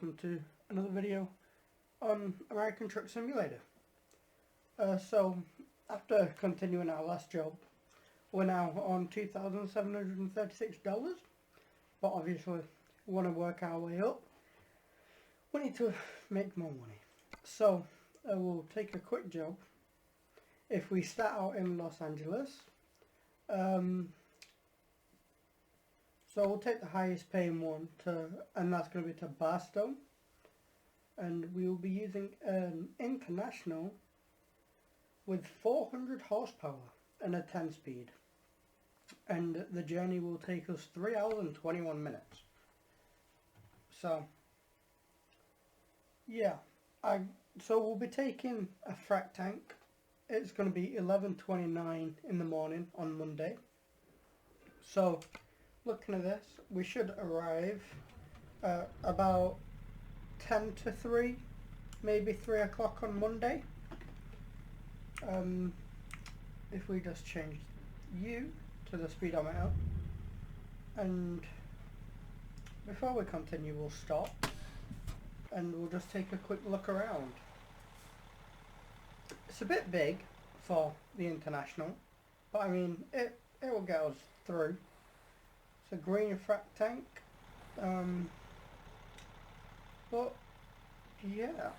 welcome to another video on American Truck Simulator. So after continuing our last job, we're now on $2,736, but obviously we want to work our way up. We need to make more money. So we'll take a quick job. If we start out in Los Angeles, so we'll take the highest paying one and that's going to be to Barstow, and we will be using an International with 400 horsepower and a 10 speed, and the journey will take us 3 hours and 21 minutes. So yeah, so we'll be taking a Frac Tank. It's going to be 11:29 in the morning on Monday. So looking at this, we should arrive about 10 to 3, maybe 3 o'clock on Monday. If we just change U to the speedometer, and before we continue we'll stop and we'll just take a quick look around. It's a bit big for the International, but I mean it will get us through. It's a green Frac Tank, but yeah.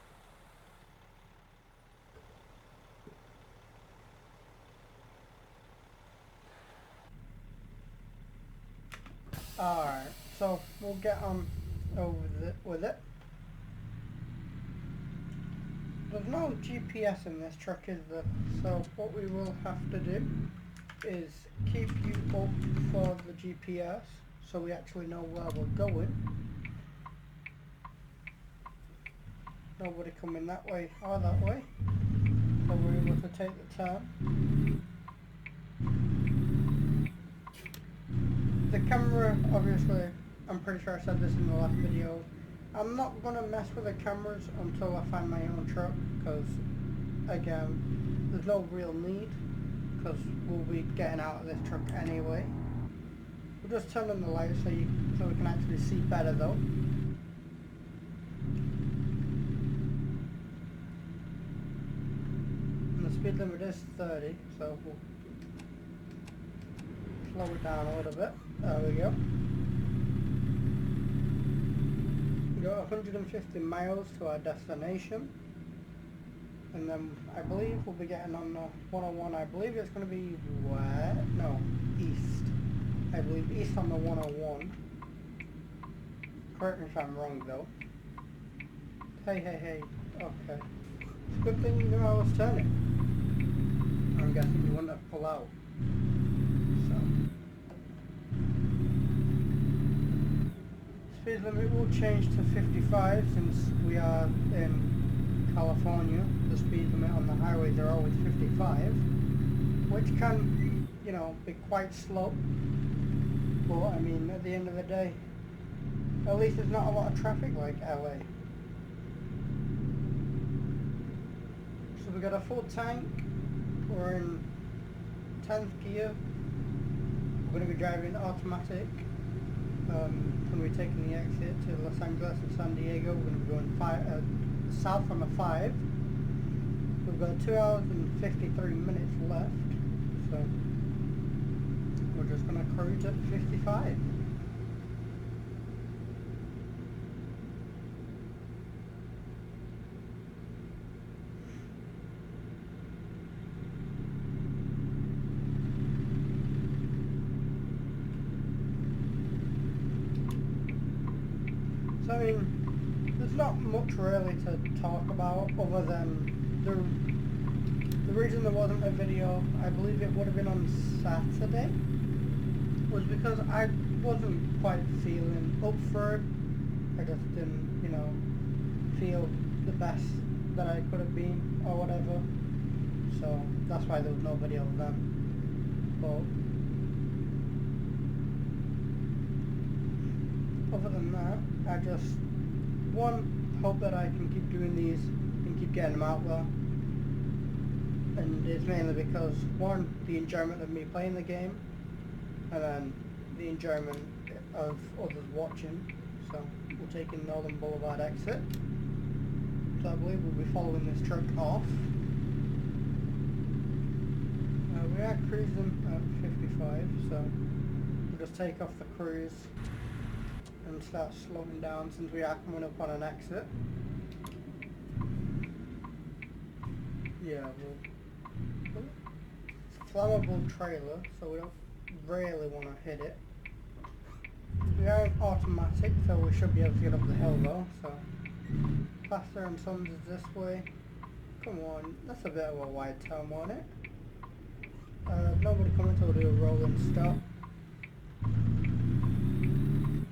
Alright, so we'll get on with it. There's no GPS in this truck, is there? So what we will have to do is keep you up for the GPS so we actually know where we're going. Nobody coming that way or that way, so we're able to take the turn. The camera, obviously, I'm pretty sure I said this in the last video, I'm not going to mess with the cameras until I find my own truck, because again, there's no real need, because we'll be getting out of this truck anyway. We'll just turn on the lights so we can actually see better though. And the speed limit is 30, so we'll slow it down a little bit. There we go. We got 150 miles to our destination, and then I believe we'll be getting on the 101. I believe it's going to be east. I believe east on the 101. Correct me if I'm wrong though. Hey. Okay. It's a good thing you knew I was turning. I'm guessing you wouldn't have pulled out. Speed limit will change to 55 since we are in California. The speed limit on the highways are always 55, which can, you know, be quite slow. But I mean, at the end of the day, at least there's not a lot of traffic like LA. So we got a full tank. We're in 10th gear. We're going to be driving automatic. When we're taking the exit to Los Angeles and San Diego, we're going to be going south on the 5. We've got 2 hours and 53 minutes left, so we're just going to cruise at 55. I mean, there's not much really to talk about other than the reason there wasn't a video, I believe it would have been on Saturday, was because I wasn't quite feeling up for it. I just didn't, you know, feel the best that I could have been or whatever. So that's why there was no video then. But other than that, I just, hope that I can keep doing these and keep getting them out there. And it's mainly because, one, the enjoyment of me playing the game, and then the enjoyment of others watching. So We're taking Northern Boulevard exit. So I believe we'll be following this truck off. We are cruising at 55, so we'll just take off the cruise and start slowing down since we are coming up on an exit. Yeah, it's a flammable trailer, so we don't really want to hit it. We are in automatic, so we should be able to get up the hill though, so Faster and Sons is this way. Come on, that's a bit of a wide turn, wasn't it? Nobody coming, so we'll do a rolling stop. Can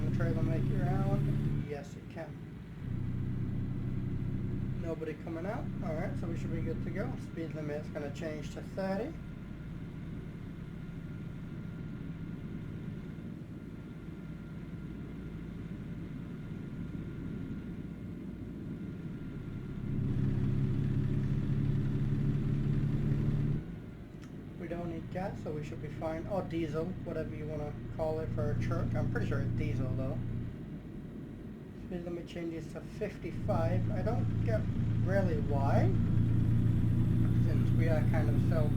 the trailer make it around? Yes, it can. Nobody coming out. Alright, so we should be good to go. Speed limit's going to change to 30. Gas, so we should be fine, or diesel, whatever you want to call it for a truck. I'm pretty sure it's diesel though. Speed limit changes to 55. I don't get really why, since we are kind of still,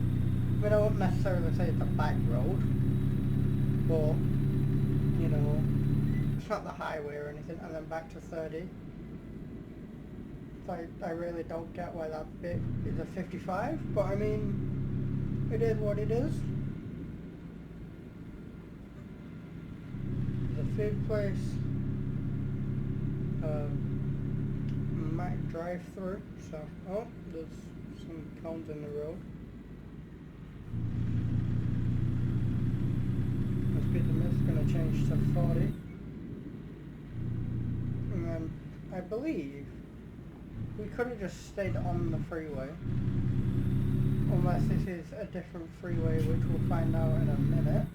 we don't necessarily say it's a back road, but you know, it's not the highway or anything. And then back to 30. So I really don't get why that bit is a 55, but I mean, it is what it is. The food place, might drive through, so, oh, there's some cones in the road. The speed limit's going to change to 40. And then, I believe, we could have just stayed on the freeway. Unless this is a different freeway, which we'll find out in a minute.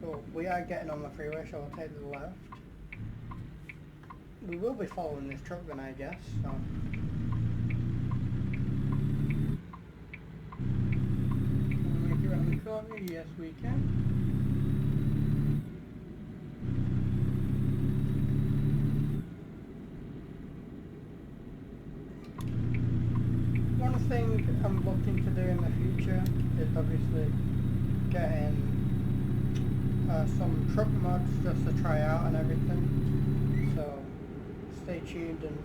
So we are getting on the freeway, so I'll take the left. We will be following this truck then, I guess. So. Can we make it around the corner? Yes, we can. Thing I'm looking to do in the future is obviously getting some truck mods just to try out and everything, so stay tuned and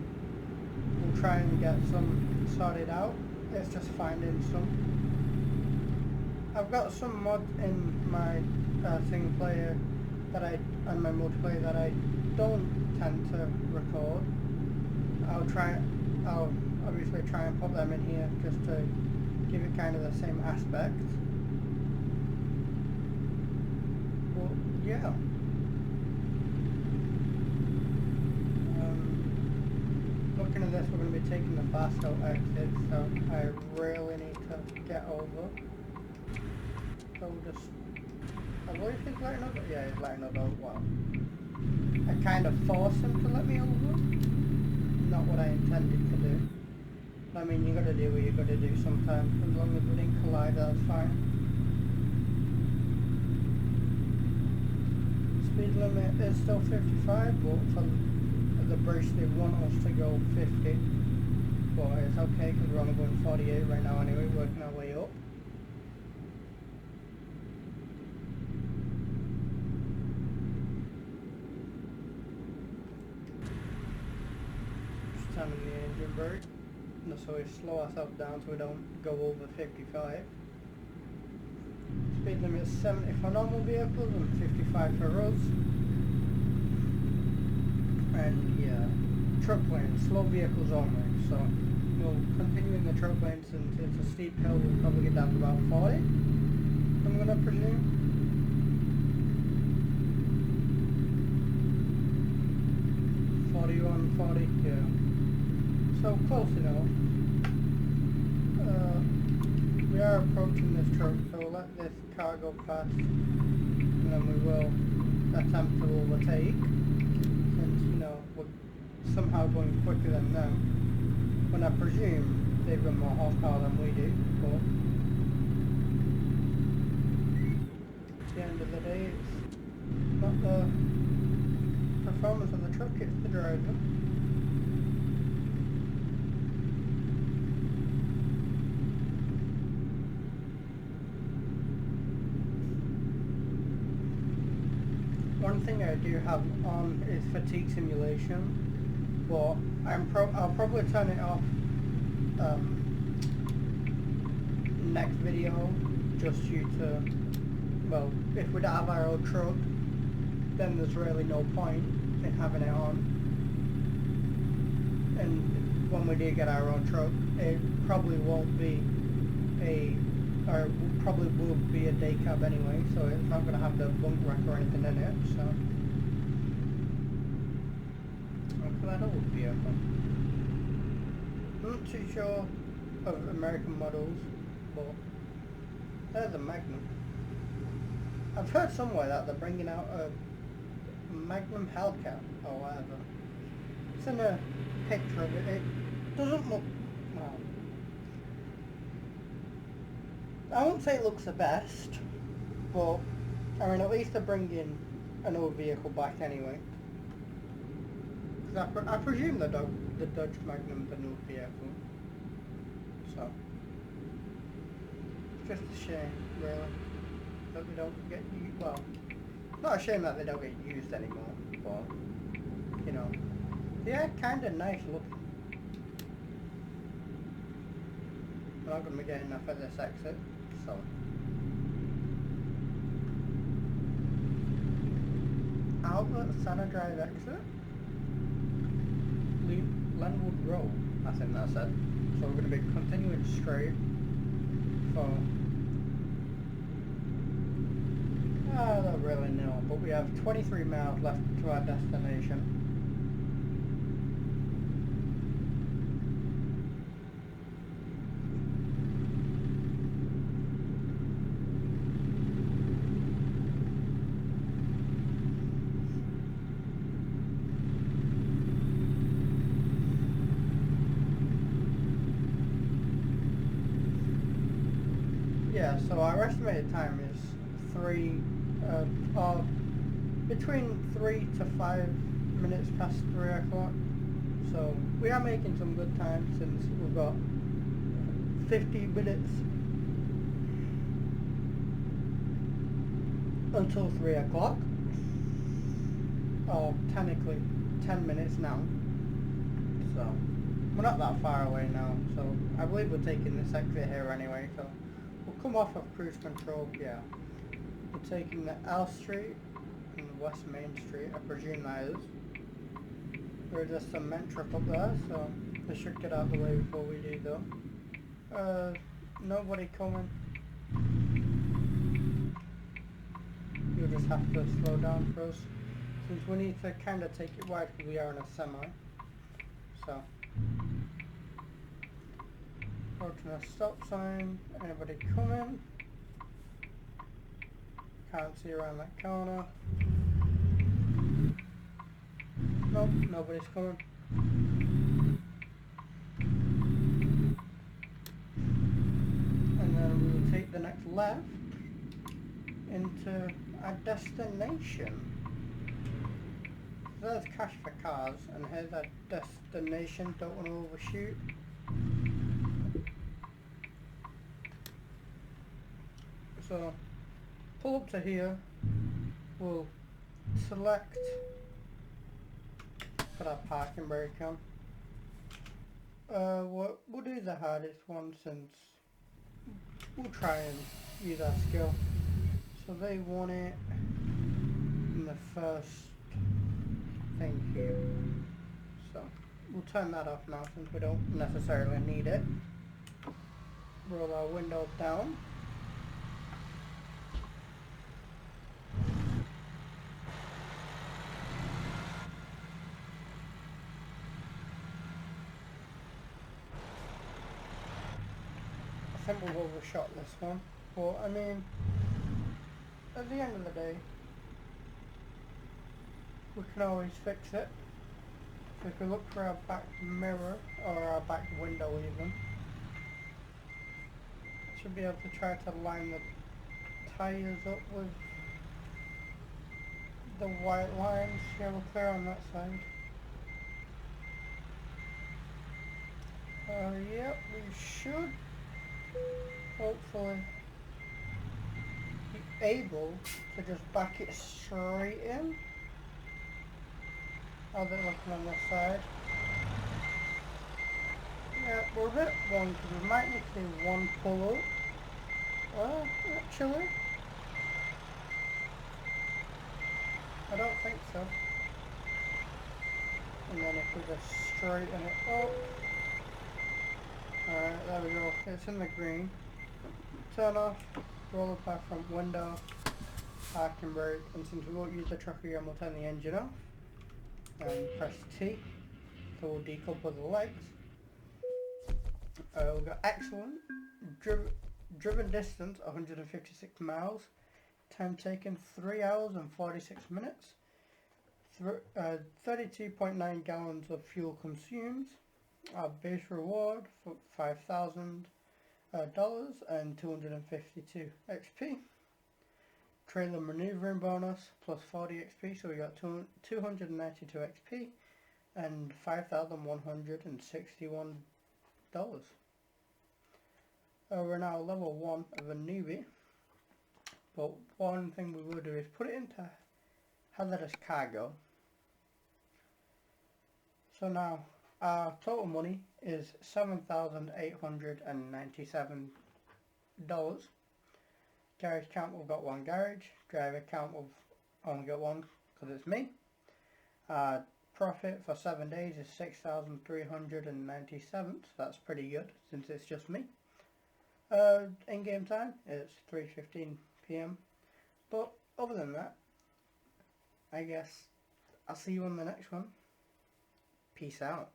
we'll try and get some sorted out. It's just finding some. I've got some mods in my single player that and my multiplayer that I don't tend to record. I'll obviously try and put them in here just to give it kind of the same aspect. Well, yeah. Looking at this, we're going to be taking the Barstow exit, so I really need to get over. So we'll just, I believe he's letting us, yeah, he's letting us over. Well, I kind of forced him to let me over. Not what I intended to do. I mean, you gotta do what you gotta do sometimes. As long as we didn't collide, that's fine. Speed limit is still 55, but for the bridge they want us to go 50. But it's okay because we're only going 48 right now anyway, working our way up. Just turning the engine brake. So we slow ourselves down so we don't go over 55. Speed limit is 70 for normal vehicles and 55 for us. And yeah, truck lanes, slow vehicles only. So we'll continue in the truck lane since it's a steep hill. We'll probably get down to about 40, I'm going to presume. On 40, yeah. So close enough. We are approaching this truck, so we'll let this car go past and then we will attempt to overtake since, you know, we're somehow going quicker than them. When I presume they run more horsepower than we do, but at the end of the day, it's not the performance of the truck, it's the driver. One thing I do have on is fatigue simulation, but I'll probably turn it off next video, just due to, well, if we don't have our own truck, then there's really no point in having it on. And when we do get our own truck, it probably won't be or probably will be a day cab anyway, so it's not going to have the bunk rack or anything in it, so. Look at that old vehicle. I'm not too sure of American models, but there's a Magnum. I've heard somewhere that they're bringing out a Magnum Hellcat or whatever. It's in a picture of it. It doesn't look, well, I won't say it looks the best, but I mean, at least they're bringing an old vehicle back anyway. Cause I presume the Dodge Magnum's an old vehicle, so it's just a shame, really, that they don't get used. Well, not a shame that they don't get used anymore, but you know, they're kind of nice looking. I'm not going to be getting enough at this exit, so. Outlet Santa Drive exit. Lenwood Road, I think that's it. So we're going to be continuing straight for, I don't really know, but we have 23 miles left to our destination. Yeah, so our estimated time is between 3 to 5 minutes past 3 o'clock. So we are making some good time, since we've got 50 minutes until 3 o'clock. Or technically 10 minutes now. So we're not that far away now, so I believe we're taking this exit here anyway, so we'll come off of cruise control. Yeah, we're taking the L Street and West Main Street, I presume that is. There's a cement truck up there, so they should get out of the way before we do though. Nobody coming. You'll just have to slow down for us, since we need to kind of take it wide because we are in a semi. So, approaching a stop sign. Anybody coming? Can't see around that corner. Nope, nobody's coming. And then we will take the next left into our destination. There's cash for cars, and here's our destination. Don't want to overshoot. So, pull up to here. We'll select, put our parking brake on. We'll do the hardest one, since we'll try and use our skill. So they want it in the first thing here. So we'll turn that off now, since we don't necessarily need it. Roll our windows down. I think we've overshot this one, but I mean, at the end of the day, we can always fix it. So if we look for our back mirror, or our back window even, should be able to try to line the tyres up with the white lines. Yeah, we're clear on that side. Yep, we should hopefully be able to just back it straight in. How's it looking on this side? Yeah, we're a bit wonky. We might need to do one pull up. Actually, I don't think so. And then if we just straighten it up. Alright, there we go. It's in the green. Turn off, roll up our front window, parking brake, and since we won't use the truck again, we'll turn the engine off. And press T, so we'll decouple the legs. We've got excellent. Driven distance 156 miles. Time taken 3 hours and 46 minutes. 32.9 gallons of fuel consumed. Our base reward for $5,000 and 252 XP. Trailer maneuvering bonus plus 40 XP, so we got 292 XP and $5,161. We're now level 1 of a newbie, but one thing we will do is put it into hazardous cargo. So now our total money is $7,897. Garage count, we've got one garage. Driver count, we've only got one because it's me. Profit for 7 days is 6,397, so that's pretty good since it's just me. In-game time, it's 3:15 PM. But other than that, I guess I'll see you on the next one. Peace out.